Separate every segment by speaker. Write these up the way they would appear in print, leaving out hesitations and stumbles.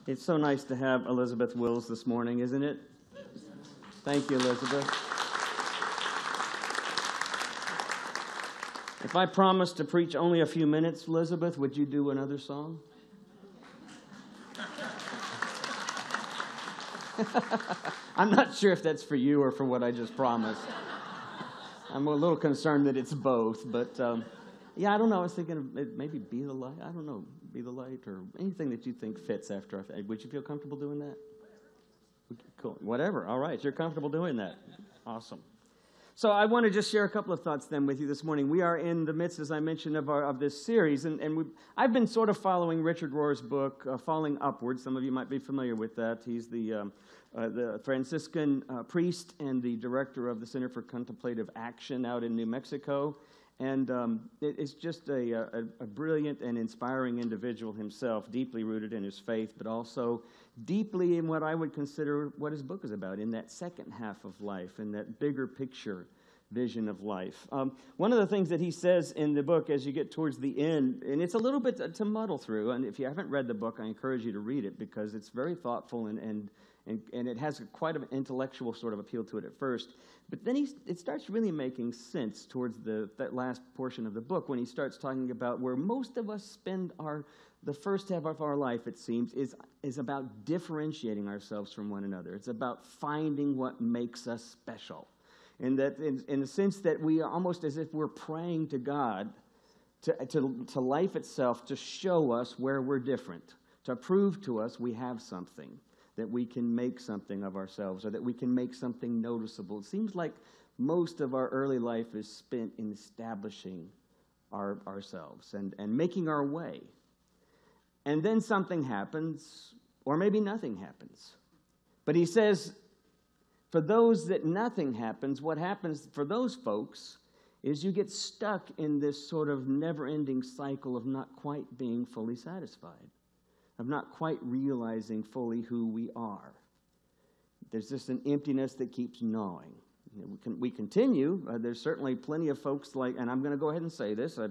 Speaker 1: It's so nice to have Elizabeth Wills this morning, isn't it? Thank you, Elizabeth. If I promised to preach only a few minutes, Elizabeth, would you do another song? I'm not sure if that's for you or for what I just promised. I'm a little concerned that it's both, but yeah, I don't know. I was thinking of maybe Be the Light. I don't know, Be the Light or anything that you think fits after. Would you feel comfortable doing that? Cool. Whatever. All right. You're comfortable doing that. Awesome. So I want to just share a couple of thoughts then with you this morning. We are in the midst, as I mentioned, of this series, and I've been sort of following Richard Rohr's book, Falling Upward. Some of you might be familiar with that. He's the Franciscan priest and the director of the Center for Contemplative Action out in New Mexico. And it's just a brilliant and inspiring individual himself, deeply rooted in his faith, but also deeply in what I would consider what his book is about, in that second half of life, in that bigger picture vision of life. One of the things that he says in the book as you get towards the end, and it's a little bit to muddle through, and if you haven't read the book, I encourage you to read it because it's very thoughtful and it has quite an intellectual sort of appeal to it at first. But then it starts really making sense towards that last portion of the book when he starts talking about where most of us spend the first half of our life, it seems, is about differentiating ourselves from one another. It's about finding what makes us special. And that in the sense that we are almost as if we're praying to God, to life itself, to show us where we're different, to prove to us we have something, that we can make something of ourselves, or that we can make something noticeable. It seems like most of our early life is spent in establishing ourselves and making our way. And then something happens, or maybe nothing happens. But he says, for those that nothing happens, what happens for those folks is you get stuck in this sort of never-ending cycle of not quite being fully satisfied, of not quite realizing fully who we are. There's just an emptiness that keeps gnawing. We continue. There's certainly plenty of folks like, and I'm going to go ahead and say this. I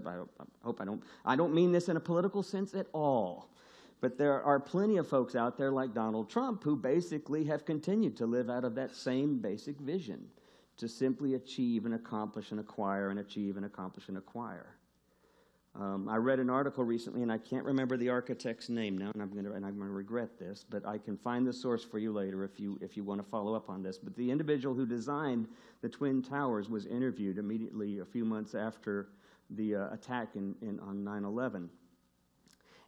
Speaker 1: hope I don't mean this in a political sense at all. But there are plenty of folks out there like Donald Trump who basically have continued to live out of that same basic vision, to simply achieve and accomplish and acquire and achieve and accomplish and acquire. I read an article recently, and I can't remember the architect's name now, and I'm going to regret this, but I can find the source for you later if you want to follow up on this. But the individual who designed the Twin Towers was interviewed immediately a few months after the attack on 9/11.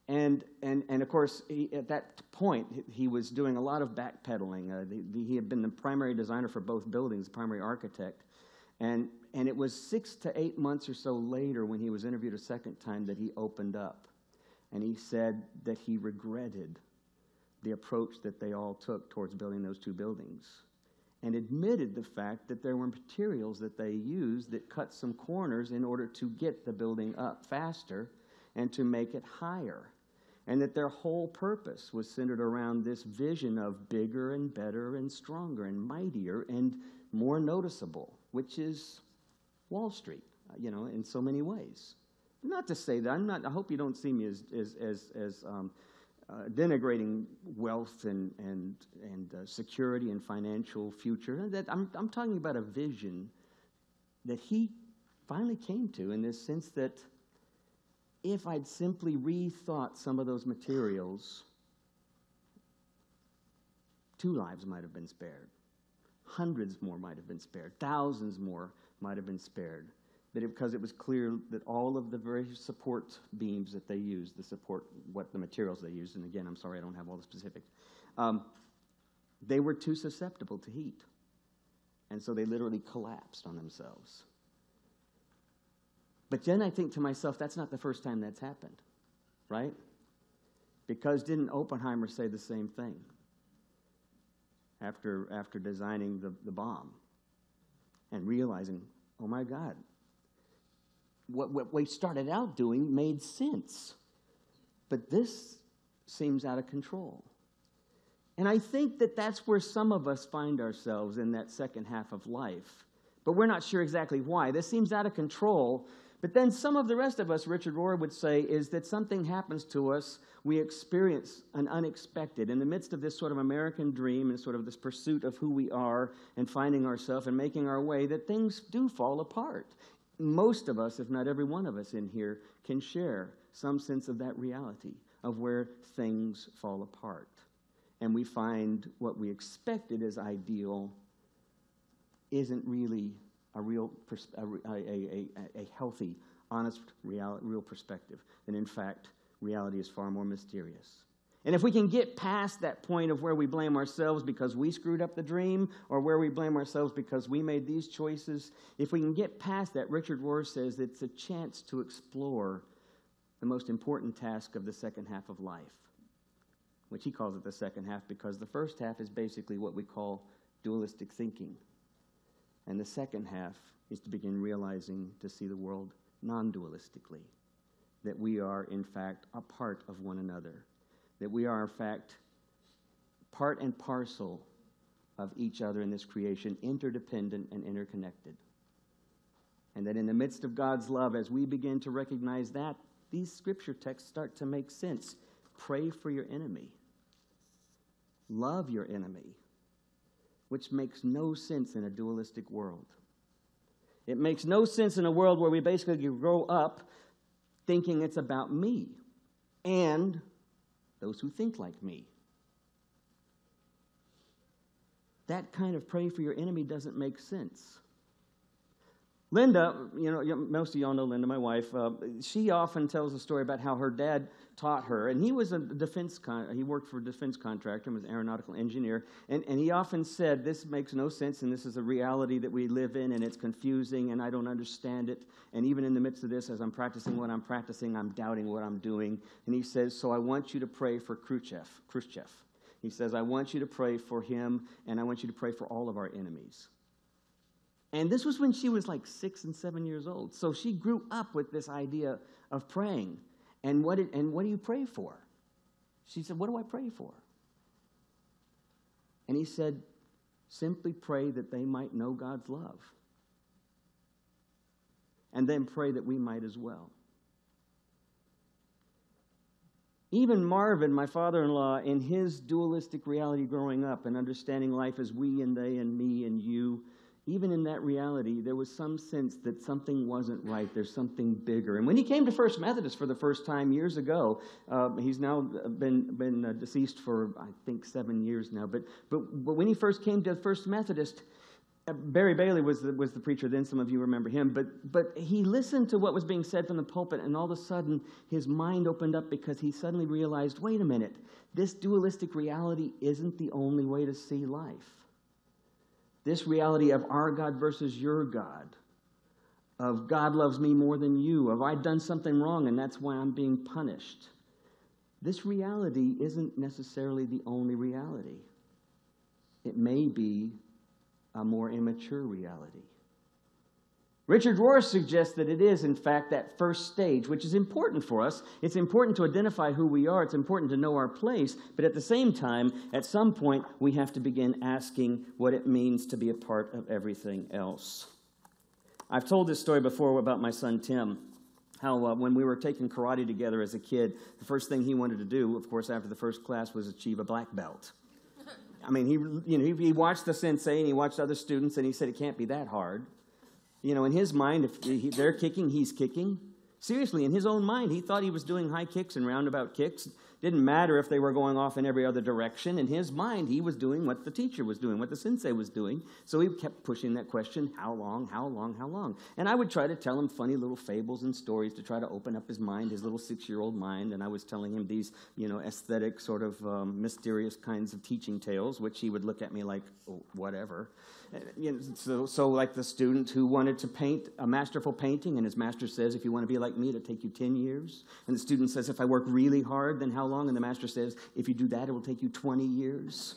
Speaker 1: And of course, at that point, he was doing a lot of backpedaling. He had been the primary designer for both buildings, primary architect. And it was 6 to 8 months or so later when he was interviewed a second time that he opened up. And he said that he regretted the approach that they all took towards building those two buildings, and admitted the fact that there were materials that they used that cut some corners in order to get the building up faster and to make it higher. And that their whole purpose was centered around this vision of bigger and better and stronger and mightier and more noticeable, which is Wall Street, in so many ways. Not to say that I hope you don't see me as denigrating wealth and security and financial future. That I'm talking about a vision that he finally came to, in this sense that if I'd simply rethought some of those materials, 2 lives might have been spared. Hundreds more might have been spared. Thousands more might have been spared. Because it was clear that all of the various support beams that they used, the materials they used, and again, I'm sorry I don't have all the specifics, they were too susceptible to heat. And so they literally collapsed on themselves. But then I think to myself, that's not the first time that's happened, right? Because didn't Oppenheimer say the same thing after designing the bomb and realizing, oh my God, what we started out doing made sense, but this seems out of control. And I think that that's where some of us find ourselves in that second half of life, but we're not sure exactly why. This seems out of control, But then some of the rest of us, Richard Rohr would say, is that something happens to us, we experience an unexpected. In the midst of this sort of American dream and sort of this pursuit of who we are and finding ourselves and making our way, that things do fall apart. Most of us, if not every one of us in here, can share some sense of that reality, of where things fall apart. And we find what we expected as ideal isn't really a real, a healthy, honest, real perspective. And in fact, reality is far more mysterious. And if we can get past that point of where we blame ourselves because we screwed up the dream, or where we blame ourselves because we made these choices, if we can get past that, Richard Rohr says it's a chance to explore the most important task of the second half of life, which he calls it the second half because the first half is basically what we call dualistic thinking. And the second half is to begin realizing, to see the world non-dualistically, that we are, in fact, a part of one another, that we are, in fact, part and parcel of each other in this creation, interdependent and interconnected. And that in the midst of God's love, as we begin to recognize that, these scripture texts start to make sense. Pray for your enemy. Love your enemy, which makes no sense in a dualistic world. It makes no sense in a world where we basically grow up thinking it's about me and those who think like me. That kind of pray for your enemy doesn't make sense. Linda, most of y'all know Linda, my wife. She often tells a story about how her dad taught her, and he was a he worked for a defense contractor and was an aeronautical engineer, and he often said, this makes no sense, and this is a reality that we live in, and it's confusing, and I don't understand it, and even in the midst of this, as I'm practicing what I'm practicing, I'm doubting what I'm doing, and he says, so I want you to pray for Khrushchev. He says, I want you to pray for him, and I want you to pray for all of our enemies. And this was when she was like 6 and 7 years old. So she grew up with this idea of praying. And what do you pray for? She said, what do I pray for? And he said, simply pray that they might know God's love. And then pray that we might as well. Even Marvin, my father-in-law, in his dualistic reality growing up and understanding life as we and they and me and you, even in that reality, there was some sense that something wasn't right. There's something bigger. And when he came to First Methodist for the first time years ago, he's now been deceased for, I think, 7 years now. But when he first came to First Methodist, Barry Bailey was the preacher then. Some of you remember him. But he listened to what was being said from the pulpit, and all of a sudden, his mind opened up because he suddenly realized, wait a minute, this dualistic reality isn't the only way to see life. This reality of our God versus your God, of God loves me more than you, of I've done something wrong and that's why I'm being punished. This reality isn't necessarily the only reality. It may be a more immature reality. Richard Rohr suggests that it is, in fact, that first stage, which is important for us. It's important to identify who we are. It's important to know our place. But at the same time, at some point, we have to begin asking what it means to be a part of everything else. I've told this story before about my son, Tim, how when we were taking karate together as a kid, the first thing he wanted to do, of course, after the first class, was achieve a black belt. I mean, he watched the sensei and he watched other students, and he said it can't be that hard. In his mind, if they're kicking, he's kicking. Seriously, in his own mind, he thought he was doing high kicks and roundabout kicks. Didn't matter if they were going off in every other direction. In his mind, he was doing what the teacher was doing, what the sensei was doing. So he kept pushing that question, how long, how long, how long? And I would try to tell him funny little fables and stories to try to open up his mind, his little 6-year-old mind. And I was telling him these, aesthetic, sort of mysterious kinds of teaching tales, which he would look at me like, oh, whatever. So like the student who wanted to paint a masterful painting, and his master says, if you want to be like me, it'll take you 10 years. And the student says, if I work really hard, then how long? And the master says, if you do that, it will take you 20 years.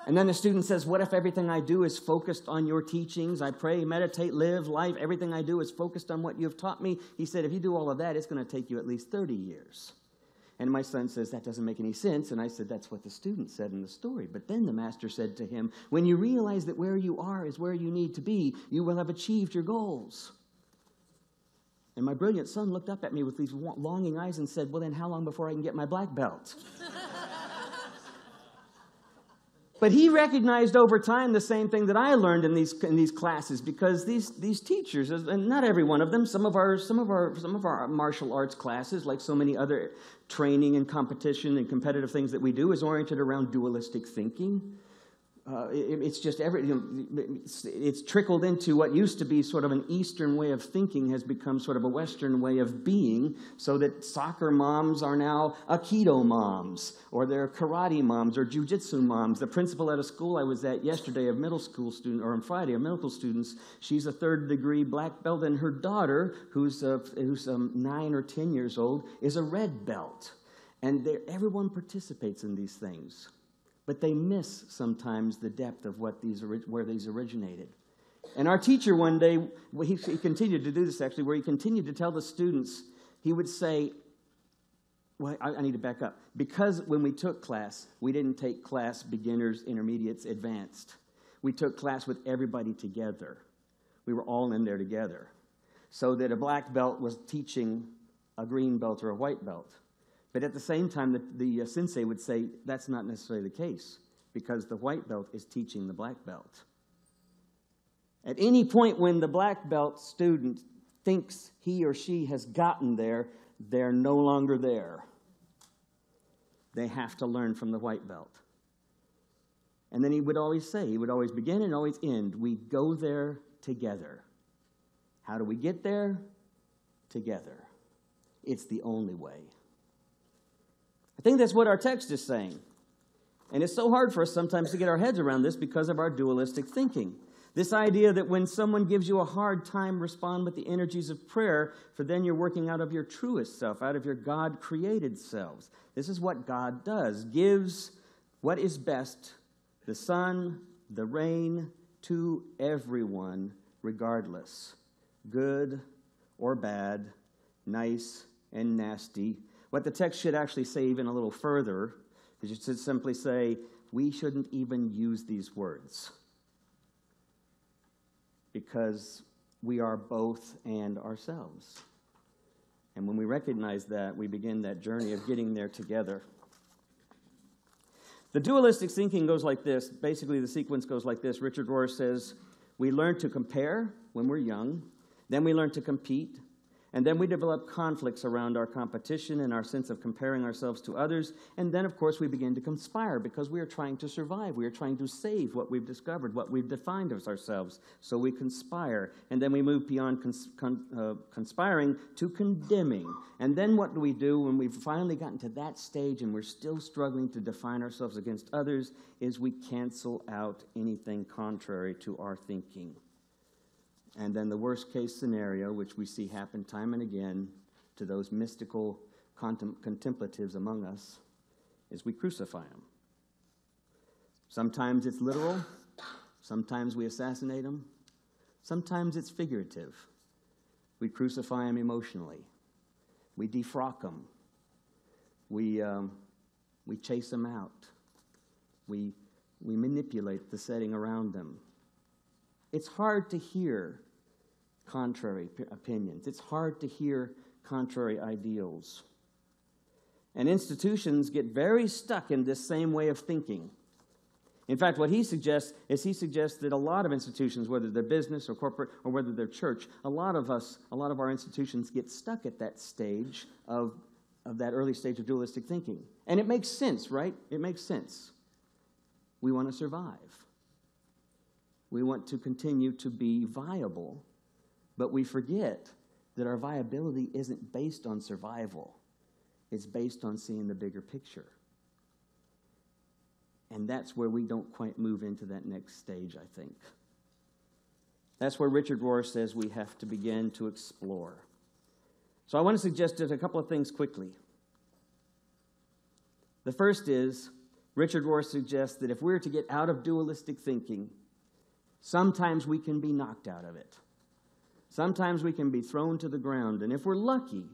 Speaker 1: And then the student says, what if everything I do is focused on your teachings? I pray, meditate, live, life. Everything I do is focused on what you've taught me. He said, if you do all of that, it's going to take you at least 30 years. And my son says, that doesn't make any sense. And I said, that's what the student said in the story. But then the master said to him, when you realize that where you are is where you need to be, you will have achieved your goals. And my brilliant son looked up at me with these longing eyes and said, well, then how long before I can get my black belt? But he recognized over time the same thing that I learned in these classes, because these teachers, and not every one of them, some of our martial arts classes, like so many other training and competition and competitive things that we do, is oriented around dualistic thinking. It's just it's trickled into what used to be sort of an Eastern way of thinking has become sort of a Western way of being, so that soccer moms are now Aikido moms, or they're karate moms or jiu-jitsu moms. The principal at a school I was at yesterday of middle school student, or on Friday of middle school students, she's a third-degree black belt, and her daughter, who's 9 or 10 years old, is a red belt. And everyone participates in these things. But they miss sometimes the depth of where these originated. And our teacher one day, he continued to do this actually, where he continued to tell the students, he would say, well, I need to back up. Because when we took class, we didn't take class beginners, intermediates, advanced. We took class with everybody together. We were all in there together. So that a black belt was teaching a green belt or a white belt. But at the same time, the sensei would say, that's not necessarily the case, because the white belt is teaching the black belt. At any point when the black belt student thinks he or she has gotten there, they're no longer there. They have to learn from the white belt. And then he would always say, he would always begin and always end, we go there together. How do we get there? Together. It's the only way. I think that's what our text is saying. And it's so hard for us sometimes to get our heads around this because of our dualistic thinking. This idea that when someone gives you a hard time, respond with the energies of prayer, for then you're working out of your truest self, out of your God-created selves. This is what God does, gives what is best, the sun, the rain, to everyone, regardless, good or bad, nice and nasty. What the text should actually say even a little further is it should simply say, we shouldn't even use these words because we are both and ourselves. And when we recognize that, we begin that journey of getting there together. The dualistic thinking goes like this. Basically, the sequence goes like this. Richard Rohr says, we learn to compare when we're young, then we learn to compete, and then we develop conflicts around our competition and our sense of comparing ourselves to others. And then, of course, we begin to conspire because we are trying to survive. We are trying to save what we've discovered, what we've defined as ourselves. So we conspire. And then we move beyond conspiring to condemning. And then what do we do when we've finally gotten to that stage and we're still struggling to define ourselves against others is we cancel out anything contrary to our thinking. And then the worst-case scenario, which we see happen time and again to those mystical contemplatives among us, is we crucify them. Sometimes it's literal. Sometimes we assassinate them. Sometimes it's figurative. We crucify them emotionally. We defrock them. We chase them out. We manipulate the setting around them. It's hard to hear contrary opinions. It's hard to hear contrary ideals. And institutions get very stuck in this same way of thinking. In fact, what he suggests that a lot of institutions, whether they're business or corporate or whether they're church, a lot of our institutions get stuck at that stage of that early stage of dualistic thinking. And it makes sense, right? It makes sense. We want to survive. We want to continue to be viable, but we forget that our viability isn't based on survival. It's based on seeing the bigger picture. And that's where we don't quite move into that next stage, I think. That's where Richard Rohr says we have to begin to explore. So I want to suggest just a couple of things quickly. The first is, Richard Rohr suggests that if we're to get out of dualistic thinking, sometimes we can be knocked out of it. Sometimes we can be thrown to the ground. And if we're lucky,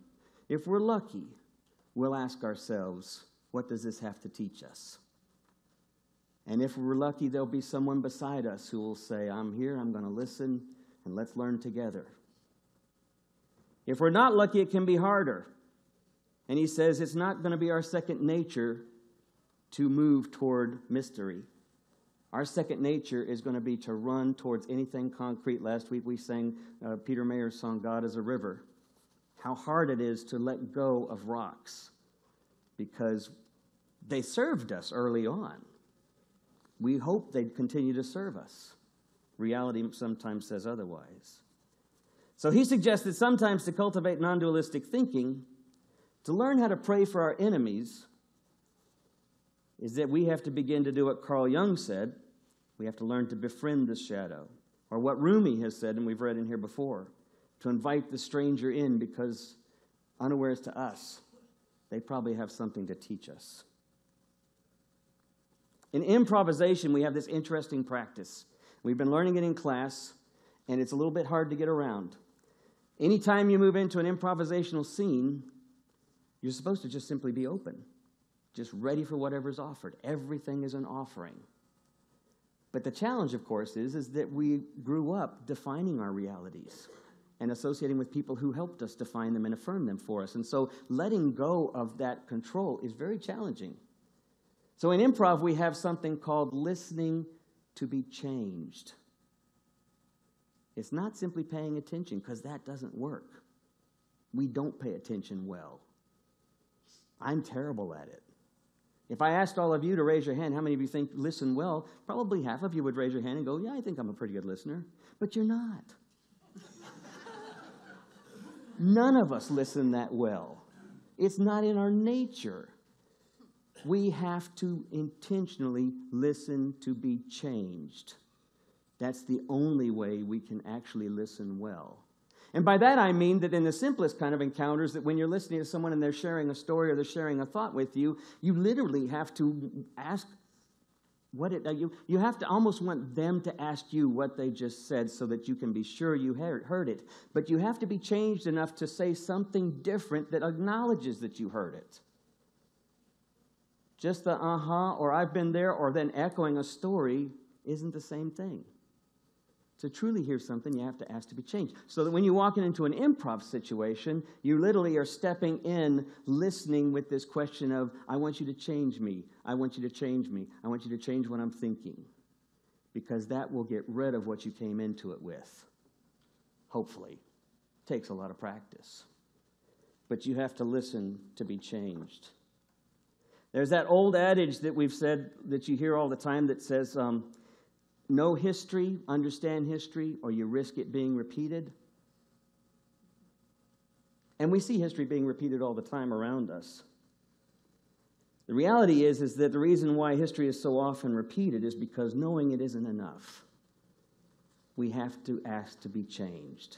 Speaker 1: we'll ask ourselves, what does this have to teach us? And if we're lucky, there'll be someone beside us who will say, I'm here, I'm going to listen, and let's learn together. If we're not lucky, it can be harder. And he says it's not going to be our second nature to move toward mystery. Our second nature is going to be to run towards anything concrete. Last week we sang Peter Mayer's song, God is a River. How hard it is to let go of rocks because they served us early on. We hope they'd continue to serve us. Reality sometimes says otherwise. So he suggests that sometimes to cultivate non-dualistic thinking, to learn how to pray for our enemies, is that we have to begin to do what Carl Jung said. We have to learn to befriend the shadow. Or what Rumi has said, and we've read in here before, to invite the stranger in because unawares to us, they probably have something to teach us. In improvisation, we have this interesting practice. We've been learning it in class, and it's a little bit hard to get around. Anytime you move into an improvisational scene, you're supposed to just simply be open, just ready for whatever's offered. Everything is an offering. But the challenge, of course, is that we grew up defining our realities and associating with people who helped us define them and affirm them for us. And so letting go of that control is very challenging. So in improv, we have something called listening to be changed. It's not simply paying attention, because that doesn't work. We don't pay attention well. I'm terrible at it. If I asked all of you to raise your hand, how many of you think listen well? Probably half of you would raise your hand and go, yeah, I think I'm a pretty good listener. But you're not. None of us listen that well. It's not in our nature. We have to intentionally listen to be changed. That's the only way we can actually listen well. And by that I mean that in the simplest kind of encounters, that when you're listening to someone and they're sharing a story or they're sharing a thought with you, you literally have to ask you have to almost want them to ask you what they just said so that you can be sure you heard it. But you have to be changed enough to say something different that acknowledges that you heard it. Just the or I've been there, or then echoing a story isn't the same thing. To truly hear something, you have to ask to be changed. So that when you walk into an improv situation, you literally are stepping in, listening with this question of, I want you to change me. I want you to change me. I want you to change what I'm thinking. Because that will get rid of what you came into it with. Hopefully. It takes a lot of practice. But you have to listen to be changed. There's that old adage that we've said, that you hear all the time, that says, know history, understand history, or you risk it being repeated. And we see history being repeated all the time around us. The reality is that the reason why history is so often repeated is because knowing it isn't enough. We have to ask to be changed.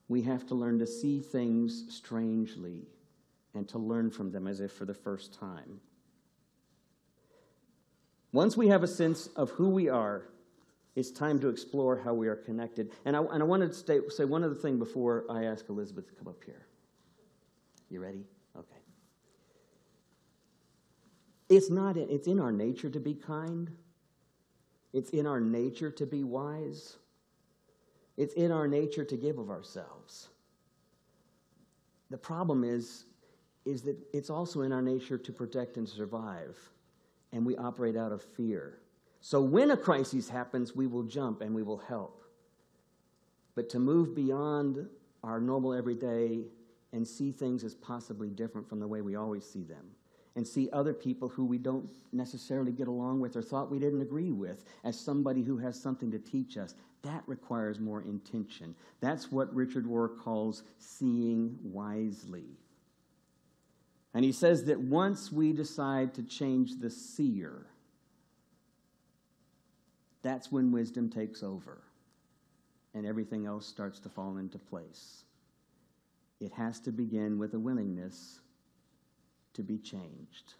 Speaker 1: We have to learn to see things strangely and to learn from them as if for the first time. Once we have a sense of who we are, it's time to explore how we are connected. And I wanted to say one other thing before I ask Elizabeth to come up here. You ready? Okay. It's in our nature to be kind. It's in our nature to be wise. It's in our nature to give of ourselves. The problem is that it's also in our nature to protect and survive. And we operate out of fear. So when a crisis happens, we will jump and we will help. But to move beyond our normal everyday and see things as possibly different from the way we always see them, and see other people who we don't necessarily get along with or thought we didn't agree with as somebody who has something to teach us, that requires more intention. That's what Richard Rohr calls seeing wisely. And he says that once we decide to change the seer, that's when wisdom takes over and everything else starts to fall into place. It has to begin with a willingness to be changed.